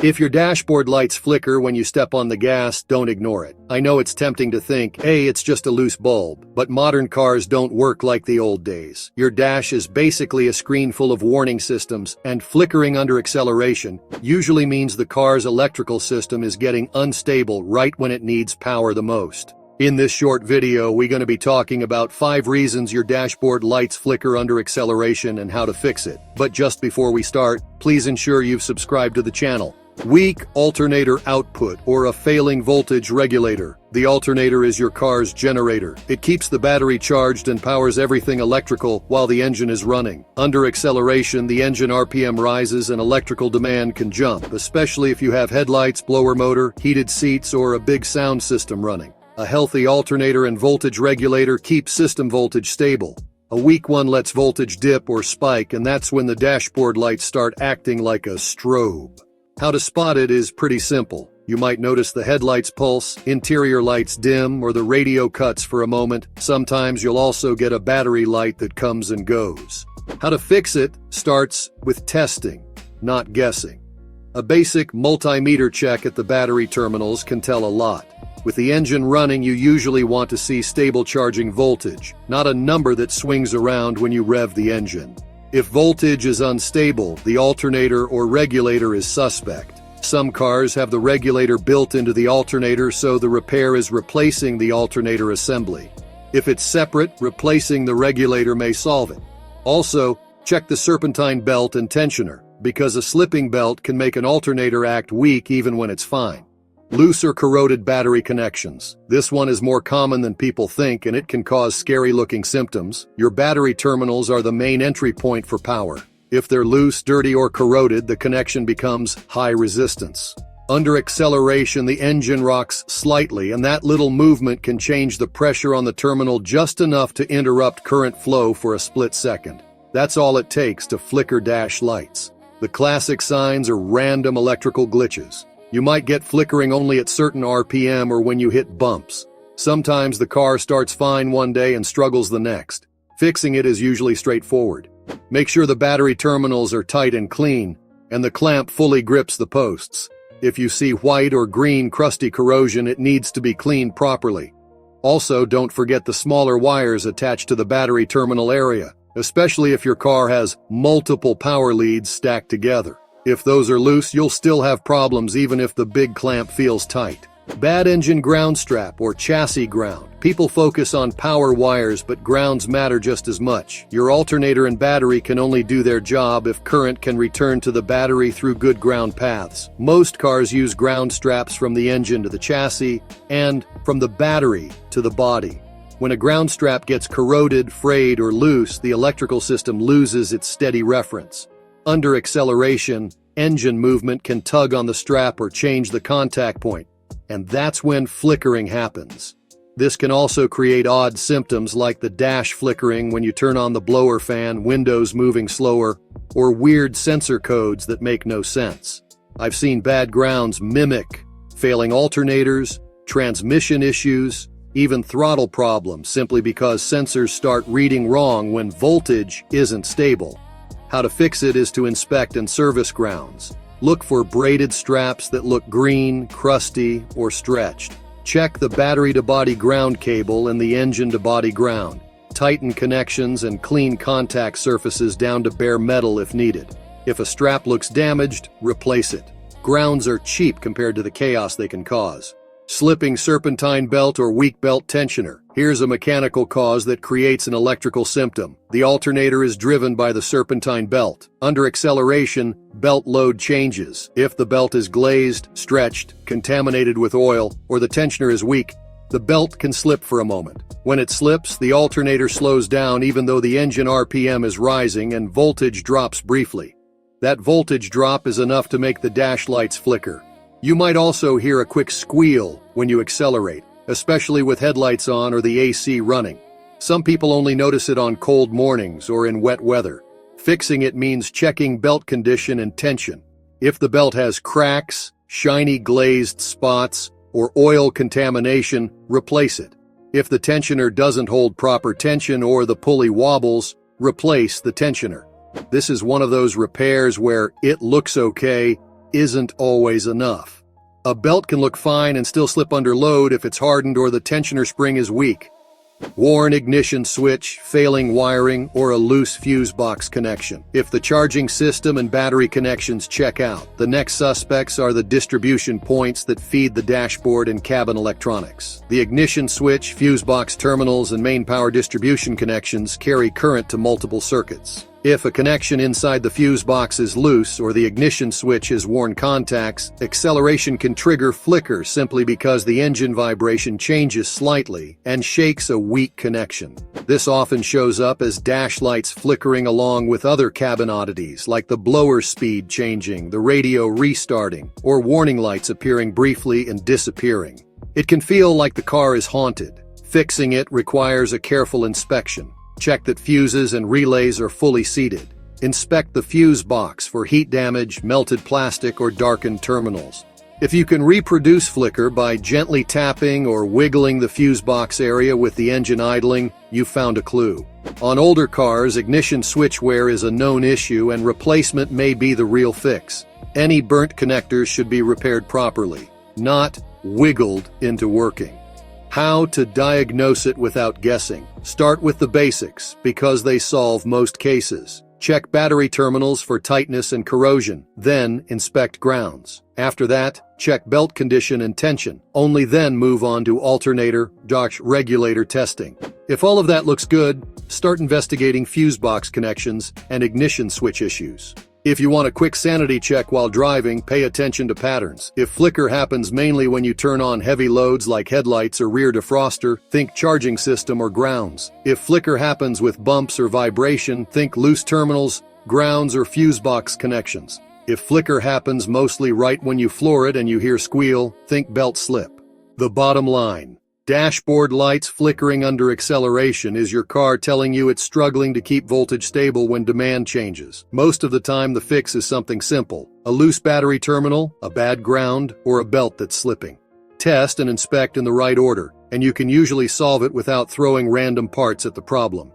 If your dashboard lights flicker when you step on the gas, don't ignore it. I know it's tempting to think, hey, it's just a loose bulb, but modern cars don't work like the old days. Your dash is basically a screen full of warning systems, and flickering under acceleration usually means the car's electrical system is getting unstable right when it needs power the most. In this short video, we're going to be talking about 5 reasons your dashboard lights flicker under acceleration and how to fix it. But just before we start, please ensure you've subscribed to the channel. Weak alternator output or a failing voltage regulator. The alternator is your car's generator. It keeps the battery charged and powers everything electrical while the engine is running. Under acceleration, the engine RPM rises and electrical demand can jump, especially if you have headlights, blower motor, heated seats, or a big sound system running. A healthy alternator and voltage regulator keeps system voltage stable. A weak one lets voltage dip or spike, and that's when the dashboard lights start acting like a strobe. How to spot it is pretty simple. You might notice the headlights pulse, interior lights dim, or the radio cuts for a moment. Sometimes you'll also get a battery light that comes and goes. How to fix it starts with testing, not guessing. A basic multimeter check at the battery terminals can tell a lot. With the engine running, you usually want to see stable charging voltage, not a number that swings around when you rev the engine. If voltage is unstable, the alternator or regulator is suspect. Some cars have the regulator built into the alternator, so the repair is replacing the alternator assembly. If it's separate, replacing the regulator may solve it. Also, check the serpentine belt and tensioner, because a slipping belt can make an alternator act weak even when it's fine. Loose or corroded battery connections. This one is more common than people think, and it can cause scary-looking symptoms. Your battery terminals are the main entry point for power. If they're loose, dirty, or corroded, the connection becomes high resistance. Under acceleration, the engine rocks slightly, and that little movement can change the pressure on the terminal just enough to interrupt current flow for a split second. That's all it takes to flicker dash lights. The classic signs are random electrical glitches. You might get flickering only at certain RPM or when you hit bumps. Sometimes the car starts fine one day and struggles the next. Fixing it is usually straightforward. Make sure the battery terminals are tight and clean, and the clamp fully grips the posts. If you see white or green crusty corrosion, it needs to be cleaned properly. Also, don't forget the smaller wires attached to the battery terminal area, especially if your car has multiple power leads stacked together. If those are loose, you'll still have problems even if the big clamp feels tight. Bad engine ground strap or chassis ground. People focus on power wires, but grounds matter just as much. Your alternator and battery can only do their job if current can return to the battery through good ground paths. Most cars use ground straps from the engine to the chassis and from the battery to the body. When a ground strap gets corroded, frayed, or loose, the electrical system loses its steady reference. Under acceleration, engine movement can tug on the strap or change the contact point, and that's when flickering happens. This can also create odd symptoms like the dash flickering when you turn on the blower fan, windows moving slower, or weird sensor codes that make no sense. I've seen bad grounds mimic failing alternators, transmission issues, even throttle problems simply because sensors start reading wrong when voltage isn't stable. How to fix it is to inspect and service grounds. Look for braided straps that look green, crusty, or stretched. Check the battery-to-body ground cable and the engine-to-body ground. Tighten connections and clean contact surfaces down to bare metal if needed. If a strap looks damaged, replace it. Grounds are cheap compared to the chaos they can cause. Slipping serpentine belt or weak belt tensioner. Here's a mechanical cause that creates an electrical symptom. The alternator is driven by the serpentine belt. Under acceleration, belt load changes. If the belt is glazed, stretched, contaminated with oil, or the tensioner is weak, the belt can slip for a moment. When it slips, the alternator slows down even though the engine RPM is rising and voltage drops briefly. That voltage drop is enough to make the dash lights flicker. You might also hear a quick squeal when you accelerate, especially with headlights on or the AC running. Some people only notice it on cold mornings or in wet weather. Fixing it means checking belt condition and tension. If the belt has cracks, shiny glazed spots, or oil contamination, replace it. If the tensioner doesn't hold proper tension or the pulley wobbles, replace the tensioner. This is one of those repairs where it looks okay, isn't always enough. A belt can look fine and still slip under load if it's hardened or the tensioner spring is weak. Worn ignition switch, failing wiring, or a loose fuse box connection. If the charging system and battery connections check out, the next suspects are the distribution points that feed the dashboard and cabin electronics. The ignition switch, fuse box terminals, and main power distribution connections carry current to multiple circuits. If a connection inside the fuse box is loose or the ignition switch has worn contacts, acceleration can trigger flicker simply because the engine vibration changes slightly and shakes a weak connection. This often shows up as dash lights flickering along with other cabin oddities like the blower speed changing, the radio restarting, or warning lights appearing briefly and disappearing. It can feel like the car is haunted. Fixing it requires a careful inspection. Check that fuses and relays are fully seated. Inspect the fuse box for heat damage, melted plastic, or darkened terminals. If you can reproduce flicker by gently tapping or wiggling the fuse box area with the engine idling, you've found a clue. On older cars, ignition switch wear is a known issue and replacement may be the real fix. Any burnt connectors should be repaired properly, not wiggled into working. How to diagnose it without guessing. Start with the basics, because they solve most cases. Check battery terminals for tightness and corrosion, then inspect grounds. After that, check belt condition and tension. Only then move on to alternator, regulator testing. If all of that looks good, start investigating fuse box connections and ignition switch issues. If you want a quick sanity check while driving, pay attention to patterns. If flicker happens mainly when you turn on heavy loads like headlights or rear defroster, think charging system or grounds. If flicker happens with bumps or vibration, think loose terminals, grounds, or fuse box connections. If flicker happens mostly right when you floor it and you hear squeal, think belt slip. The bottom line. Dashboard lights flickering under acceleration is your car telling you it's struggling to keep voltage stable when demand changes. Most of the time the fix is something simple: a loose battery terminal, a bad ground, or a belt that's slipping. Test and inspect in the right order, and you can usually solve it without throwing random parts at the problem.